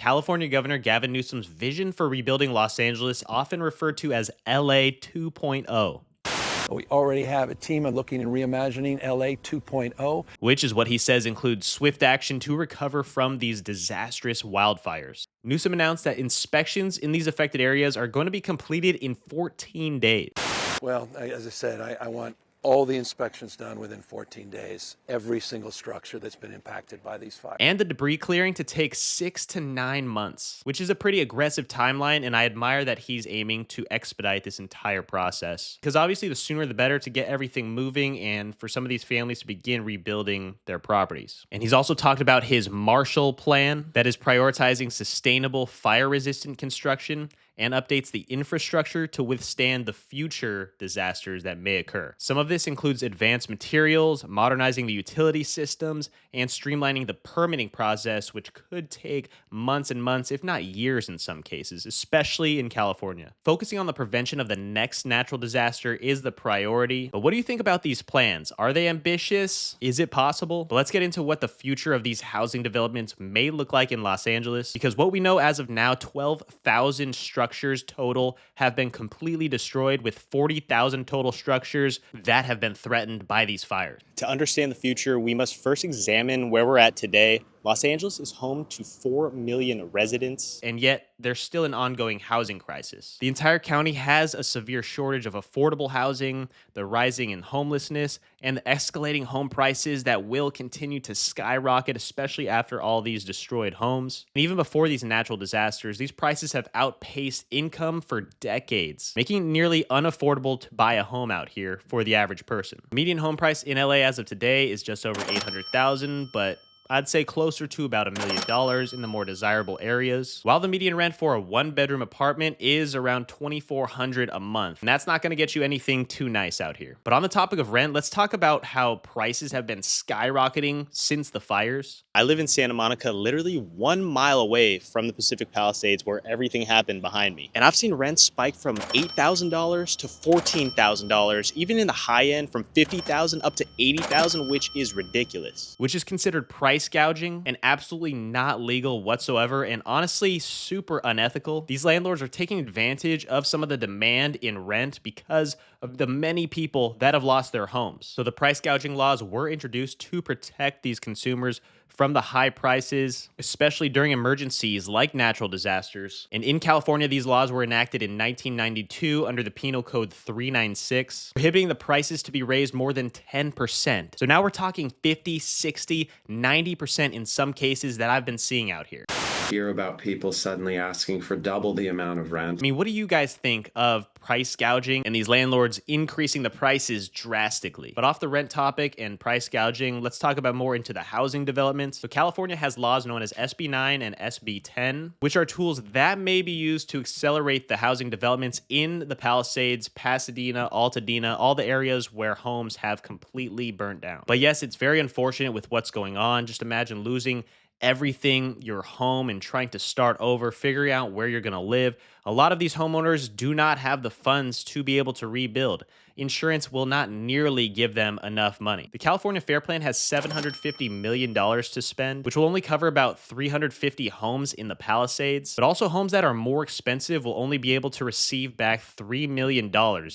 California Governor Gavin Newsom's vision for rebuilding Los Angeles, often referred to as LA 2.0. We already have a team looking and reimagining LA 2.0, which is what he says includes swift action to recover from these disastrous wildfires. Newsom announced that inspections in these affected areas are going to be completed in 14 days. Well, as I said, I want all the inspections done within 14 days, every single structure that's been impacted by these fires. And the debris clearing to take 6 to 9 months, which is a pretty aggressive timeline, and I admire that he's aiming to expedite this entire process. Because obviously the sooner the better to get everything moving and for some of these families to begin rebuilding their properties. And he's also talked about his Marshall Plan that is prioritizing sustainable fire-resistant construction and updates the infrastructure to withstand the future disasters that may occur. Some of this includes advanced materials, modernizing the utility systems, and streamlining the permitting process, which could take months and months, if not years in some cases, especially in California. Focusing on the prevention of the next natural disaster is the priority. But what do you think about these plans? Are they ambitious? Is it possible? But let's get into what the future of these housing developments may look like in Los Angeles, because what we know as of now, 12,000 structures total have been completely destroyed, with 40,000 total structures that have been threatened by these fires. To understand the future, we must first examine where we're at today. Los Angeles is home to 4 million residents. And yet, there's still an ongoing housing crisis. The entire county has a severe shortage of affordable housing, the rising in homelessness, and the escalating home prices that will continue to skyrocket, especially after all these destroyed homes. And even before these natural disasters, these prices have outpaced income for decades, making it nearly unaffordable to buy a home out here for the average person. The median home price in LA as of today is just over $800,000, but I'd say closer to about $1 million in the more desirable areas, while the median rent for a one-bedroom apartment is around $2,400 a month. And that's not going to get you anything too nice out here. But on the topic of rent, let's talk about how prices have been skyrocketing since the fires. I live in Santa Monica, literally 1 mile away from the Pacific Palisades where everything happened behind me. And I've seen rents spike from $8,000 to $14,000, even in the high end from $50,000 up to $80,000, which is ridiculous. Which is considered price gouging and absolutely not legal whatsoever, and honestly super unethical. These landlords are taking advantage of some of the demand in rent because of the many people that have lost their homes. So the price gouging laws were introduced to protect these consumers from the high prices, especially during emergencies like natural disasters. And in California, these laws were enacted in 1992 under the Penal Code 396, prohibiting the prices to be raised more than 10%. So now we're talking 50, 60, 90% in some cases that I've been seeing out here. Hear about people suddenly asking for double the amount of rent. I mean, what do you guys think of price gouging and these landlords increasing the prices drastically? But off the rent topic and price gouging, let's talk about more into the housing developments. So California has laws known as SB 9 and SB 10, which are tools that may be used to accelerate the housing developments in the Palisades, Pasadena, Altadena, all the areas where homes have completely burnt down. But yes, it's very unfortunate with what's going on. Just imagine losing everything, your home, and trying to start over, figuring out where you're going to live. A lot of these homeowners do not have the funds to be able to rebuild. Insurance will not nearly give them enough money. The California Fair Plan has $750 million to spend, which will only cover about 350 homes in the Palisades. But also homes that are more expensive will only be able to receive back $3 million,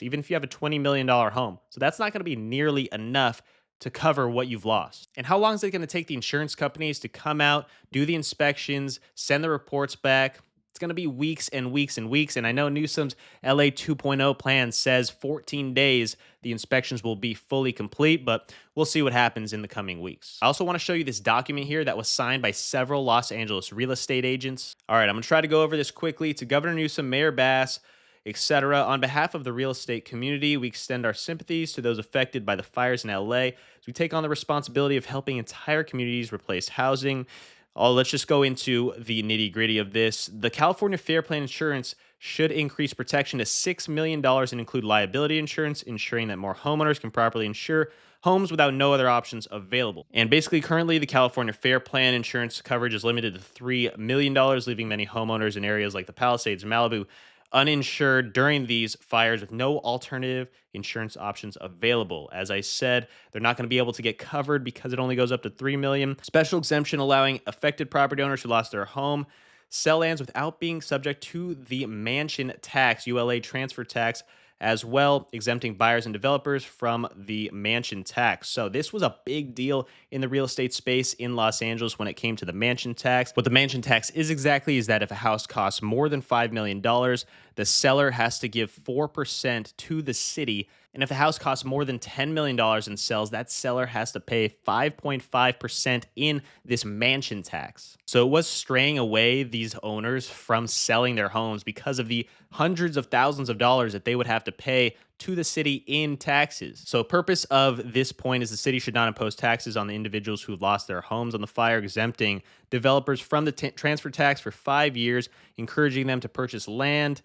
even if you have a $20 million home. So that's not going to be nearly enough to cover what you've lost. And how long is it going to take the insurance companies to come out, do the inspections, send the reports back? It's going to be weeks and weeks and weeks. And I know Newsom's LA 2.0 plan says 14 days the inspections will be fully complete, but we'll see what happens in the coming weeks. I also want to show you this document here that was signed by several Los Angeles real estate agents. All right, I'm going to try to go over this quickly. To Governor Newsom, Mayor Bass, etc. On behalf of the real estate community, we extend our sympathies to those affected by the fires in LA as we take on the responsibility of helping entire communities replace housing. Let's just go into the nitty-gritty of this. The California Fair Plan insurance should increase protection to $6 million and include liability insurance, ensuring that more homeowners can properly insure homes without no other options available. And basically, currently, the California Fair Plan insurance coverage is limited to $3 million, leaving many homeowners in areas like the Palisades, Malibu, uninsured during these fires with no alternative insurance options available. As I said, they're not going to be able to get covered because it only goes up to $3 million. Special exemption allowing affected property owners who lost their home sell lands without being subject to the mansion tax, ULA transfer tax, as well, exempting buyers and developers from the mansion tax. So this was a big deal in the real estate space in Los Angeles when it came to the mansion tax. What the mansion tax is exactly is that if a house costs more than $5 million, the seller has to give 4% to the city. And if the house costs more than $10 million and sells, that seller has to pay 5.5% in this mansion tax. So it was straying away these owners from selling their homes because of the hundreds of thousands of dollars that they would have to pay to the city in taxes. So purpose of this point is the city should not impose taxes on the individuals who lost their homes on the fire, exempting developers from the transfer tax for 5 years, encouraging them to purchase land.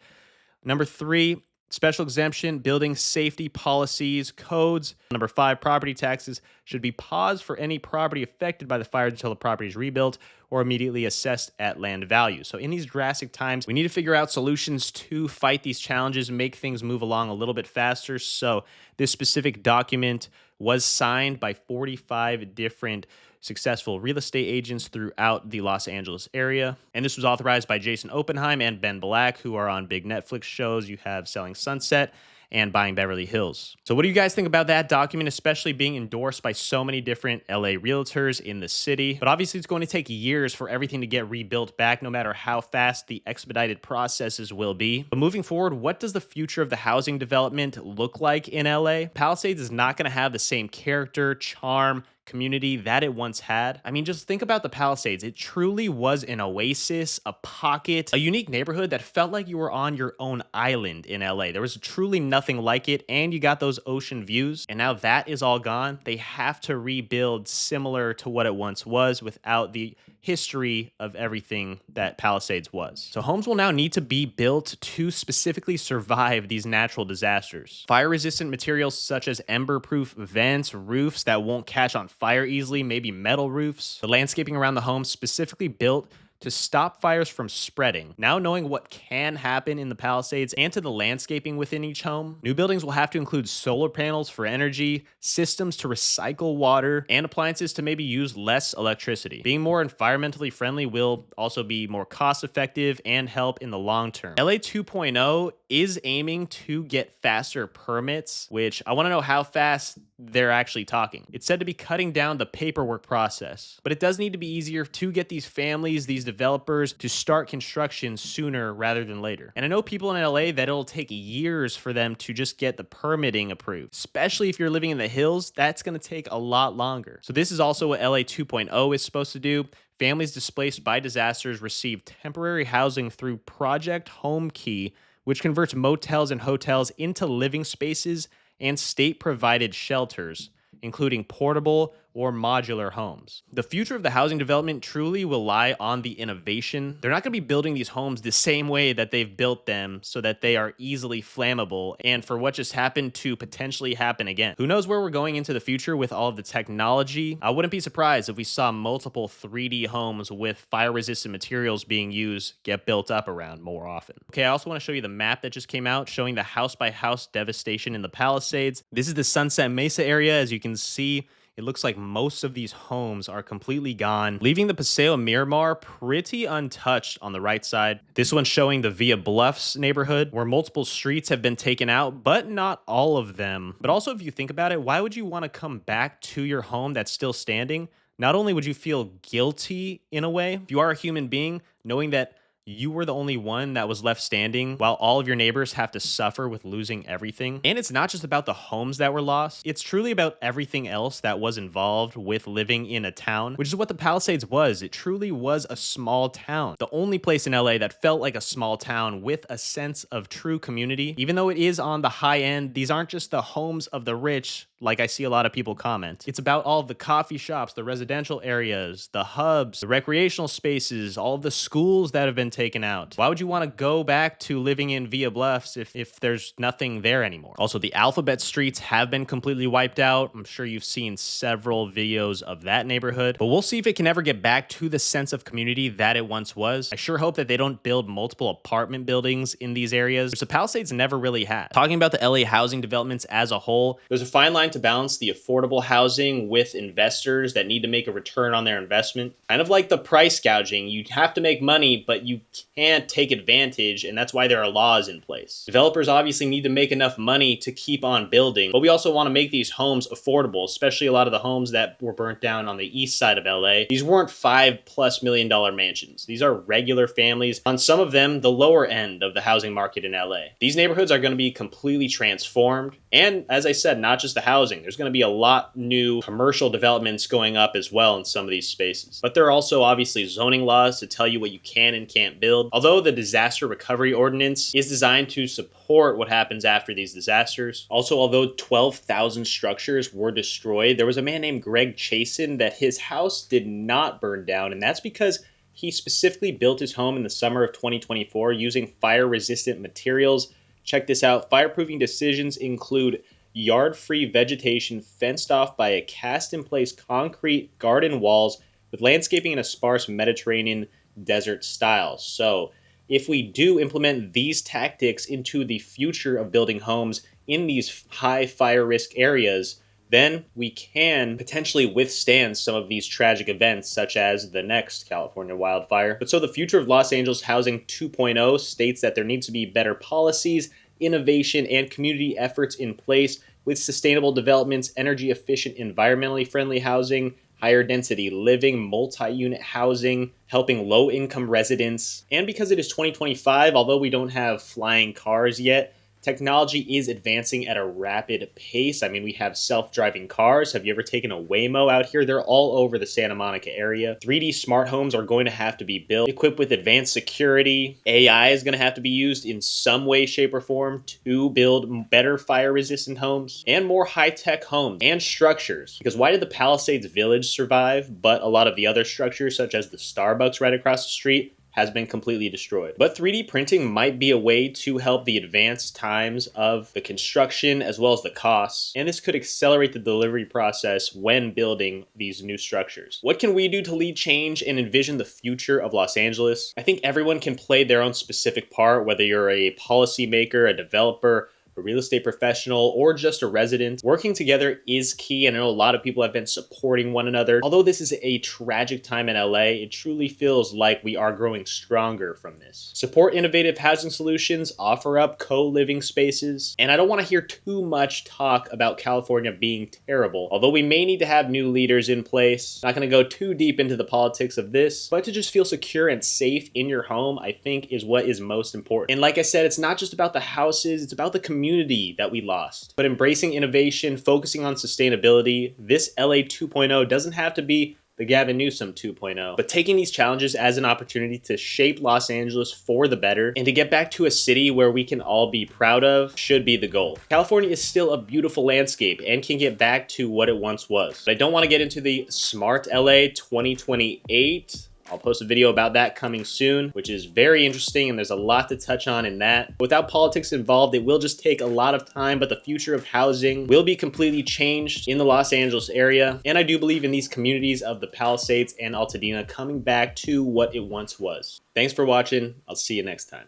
Number 3, special exemption, building safety policies, codes. Number 5, property taxes should be paused for any property affected by the fires until the property is rebuilt or immediately assessed at land value. So in these drastic times, we need to figure out solutions to fight these challenges and make things move along a little bit faster. So this specific document was signed by 45 different successful real estate agents throughout the Los Angeles area. And this was authorized by Jason Oppenheim and Ben Black, who are on big Netflix shows. You have Selling Sunset and Buying Beverly Hills. So what do you guys think about that document, especially being endorsed by so many different LA realtors in the city? But obviously it's going to take years for everything to get rebuilt back, no matter how fast the expedited processes will be. But moving forward, what does the future of the housing development look like in LA? Palisades is not going to have the same character, charm, community that it once had. I mean, just think about the Palisades. It truly was an oasis, a pocket, a unique neighborhood that felt like you were on your own island in LA. There was truly nothing like it, and you got those ocean views, and now that is all gone. They have to rebuild similar to what it once was without the history of everything that Palisades was. So homes will now need to be built to specifically survive these natural disasters. Fire-resistant materials such as ember-proof vents, roofs that won't catch on fire easily, maybe metal roofs. The landscaping around the home specifically built to stop fires from spreading. Now knowing what can happen in the Palisades and to the landscaping within each home, new buildings will have to include solar panels for energy, systems to recycle water, and appliances to maybe use less electricity. Being more environmentally friendly will also be more cost effective and help in the long term. LA 2.0 is aiming to get faster permits, which I want to know how fast they're actually talking. It's said to be cutting down the paperwork process, but it does need to be easier to get these families, these developers to start construction sooner rather than later. And I know people in LA that it'll take years for them to just get the permitting approved, especially if you're living in the hills. That's going to take a lot longer. So this is also what LA 2.0 is supposed to do. Families displaced by disasters receive temporary housing through Project Home Key, which converts motels and hotels into living spaces and state-provided shelters, including portable or modular homes. The future of the housing development truly will lie on the innovation. They're not going to be building these homes the same way that they've built them so that they are easily flammable and for what just happened to potentially happen again. Who knows where we're going into the future with all of the technology? I wouldn't be surprised if we saw multiple 3D homes with fire-resistant materials being used get built up around more often. Okay, I also want to show you the map that just came out showing the house-by-house devastation in the Palisades. This is the Sunset Mesa area. As you can see, it looks like most of these homes are completely gone, leaving the Paseo Miramar pretty untouched on the right side. This one's showing the Villa Bluffs neighborhood, where multiple streets have been taken out, but not all of them. But also, if you think about it, why would you want to come back to your home that's still standing? Not only would you feel guilty in a way, if you are a human being, knowing that you were the only one that was left standing while all of your neighbors have to suffer with losing everything. And it's not just about the homes that were lost. It's truly about everything else that was involved with living in a town, which is what the Palisades was. It truly was a small town. The only place in LA that felt like a small town with a sense of true community. Even though it is on the high end, these aren't just the homes of the rich, like I see a lot of people comment. It's about all of the coffee shops, the residential areas, the hubs, the recreational spaces, all of the schools that have been taken out. Why would you want to go back to living in Villa Bluffs if there's nothing there anymore? Also, the Alphabet streets have been completely wiped out. I'm sure you've seen several videos of that neighborhood, but we'll see if it can ever get back to the sense of community that it once was. I sure hope that they don't build multiple apartment buildings in these areas, which the Palisades never really had. Talking about the LA housing developments as a whole, there's a fine line designed to balance the affordable housing with investors that need to make a return on their investment. Kind of like the price gouging, you have to make money, but you can't take advantage, and that's why there are laws in place. Developers obviously need to make enough money to keep on building, but we also want to make these homes affordable, especially a lot of the homes that were burnt down on the east side of LA. These weren't $5+ million mansions. These are regular families, on some of them the lower end of the housing market in LA. These neighborhoods are going to be completely transformed, and as I said, not just the housing. There's going to be a lot new commercial developments going up as well in some of these spaces. But there are also obviously zoning laws to tell you what you can and can't build. Although the disaster recovery ordinance is designed to support what happens after these disasters. Also, although 12,000 structures were destroyed, there was a man named Greg Chasin that his house did not burn down, and that's because he specifically built his home in the summer of 2024 using fire-resistant materials. Check this out. Fireproofing decisions include yard-free vegetation fenced off by a cast-in-place concrete garden walls with landscaping in a sparse Mediterranean desert style. So if we do implement these tactics into the future of building homes in these high fire risk areas, then we can potentially withstand some of these tragic events, such as the next California wildfire. But so the future of Los Angeles Housing 2.0 states that there needs to be better policies, innovation, and community efforts in place with sustainable developments, energy efficient, environmentally friendly housing, higher density living, multi-unit housing, helping low-income residents. And because it is 2025, although we don't have flying cars yet, technology is advancing at a rapid pace. I mean, we have self-driving cars. Have you ever taken a Waymo out here? They're all over the Santa Monica area. 3D smart homes are going to have to be built, equipped with advanced security. AI is going to have to be used in some way, shape, or form to build better fire-resistant homes and more high-tech homes and structures. Because why did the Palisades Village survive, but a lot of the other structures, such as the Starbucks right across the street, has been completely destroyed? But 3D printing might be a way to help the advanced times of the construction as well as the costs, and this could accelerate the delivery process when building these new structures. What can we do to lead change and envision the future of Los Angeles? I think everyone can play their own specific part, whether you're a policymaker, a developer, a real estate professional, or just a resident. Working together is key, and I know a lot of people have been supporting one another. Although this is a tragic time in LA, it truly feels like we are growing stronger from this. Support innovative housing solutions, offer up co-living spaces, and I don't want to hear too much talk about California being terrible, although we may need to have new leaders in place. Not going to go too deep into the politics of this, but to just feel secure and safe in your home, I think, is what is most important. And like I said, it's not just about the houses, it's about the community that we lost. But embracing innovation, focusing on sustainability, this LA 2.0 doesn't have to be the Gavin Newsom 2.0, but taking these challenges as an opportunity to shape Los Angeles for the better and to get back to a city where we can all be proud of should be the goal. California is still a beautiful landscape and can get back to what it once was. But I don't want to get into the Smart LA 2028. I'll post a video about that coming soon, which is very interesting, and there's a lot to touch on in that. Without politics involved, it will just take a lot of time, but the future of housing will be completely changed in the Los Angeles area. And I do believe in these communities of the Palisades and Altadena coming back to what it once was. Thanks for watching. I'll see you next time.